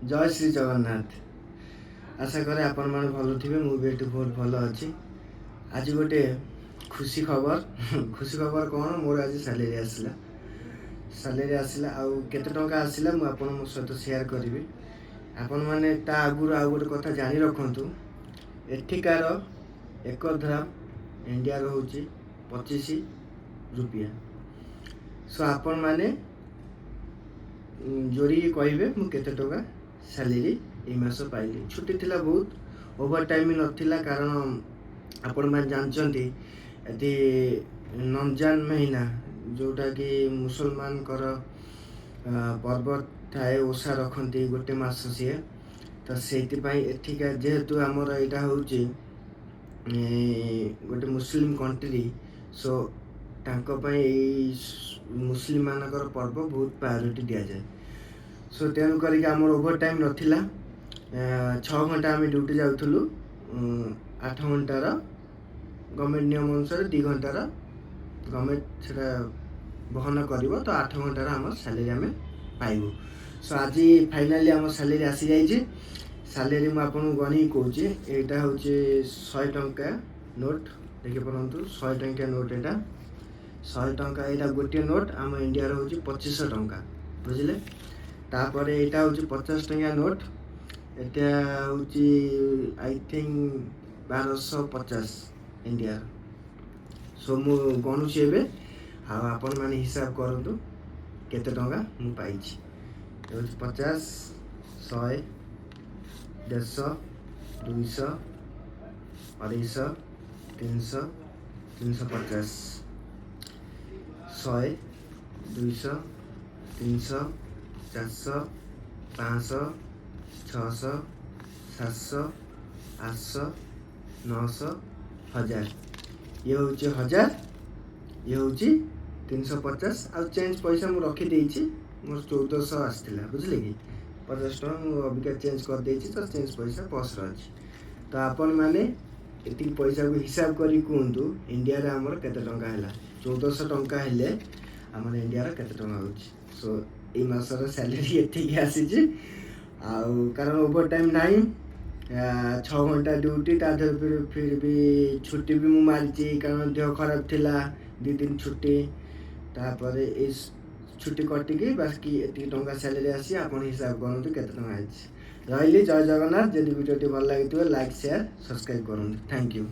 जय श्री जगन्नाथ। आशा करे आपण मैंने भल थे मुझे बहुत भल अच्छी। आज गोटे खुशी खबर कौन मोर आज सैलेरी आसला आउ केते टंका आसला मु आपन मो सहित शेयर करी। आपण मैंने ता आगुर आउ गोटे कथा जानी रखु एठिकार 1 ग्राम इंडिया हूँ 25 रुपया। सो आपण मैंने जोड़ी कहे मु केते टंका सैलेरी ए मास पाइली। छुट्टी थिला बहुत ओवर टाइम नथिला कारण आपण मैंने जानचंती एति रमजान महीना जोटा कि मुसलमान कर पर्व थाए ओषा रखती गोटे मास सी तो से एठिका जेहेतु आमर यहाँ हूँ गोटे मुस्लिम कंट्री सो तांको मुस्लिम मानकर पर्व बहुत प्रायोरिटी दि जाए। सो तेणु करके आमर ओवर टाइम नथिला 6 घंटा आम ड्यूटी जाऊँ 8 घंटार गवर्नमेंट नियम अनुसार 2 घंटार गवर्नमेंट से बहन कर तो 8 घंटार आम सैलेरी आम पाइबू। सो आज फाइनाली आम सैलेरी आसी जाइए। सैलेरी मुझे गणी कौच यहाँ हूँ 100 टंका नोट देखिए पड़ू 100 टंका नोट यहाँ 100 टंका यहाँ गोटे नोट आम इंडिया हूँ 2500 टंका बुझे। तापर यहाँ हूँ 50 टंका नोट यहाँ हूँ आई थिंक 1250 इंडिया। सो मु गणुची एबे आपण मैंने हिसाब करूँ केते टंका मु पाई 50 100 150 200 250 300 350 100 200 300 400 500 600 700 800 900 1000 ये हूँ 1000 ये हूँ 350 आ चेंज पैसा मुझे रखी मोर 1400 आसला बुझे कि 50 टका मुझे अबिका चेंज कर दे तो चेंज पैसा पर्स अच्छी। तो आपण मैंने ये पैसा को हिसाब करी कहतु इंडिया रे आमर केते टंका है 1400 टंका हेले आमर इंडिया रे केते टंका हो। सो ये मासर सैलरी एतिक आसी कारण ओवर टाइम नहीं 6 घंटा ड्यूटी फिर भी छुट्टी भी मुझे मारी कारण देह खराब थिला 2 दिन छुट्टी तापर इस छुट्टी कटिकी बाकी एति टंका सैलरी आसी आपन हिसाब करते केते टंका रही। जय जगन्नाथ। जदि वीडियो भल लगी लाइक शेयर सब्सक्राइब करूँ। Thank you.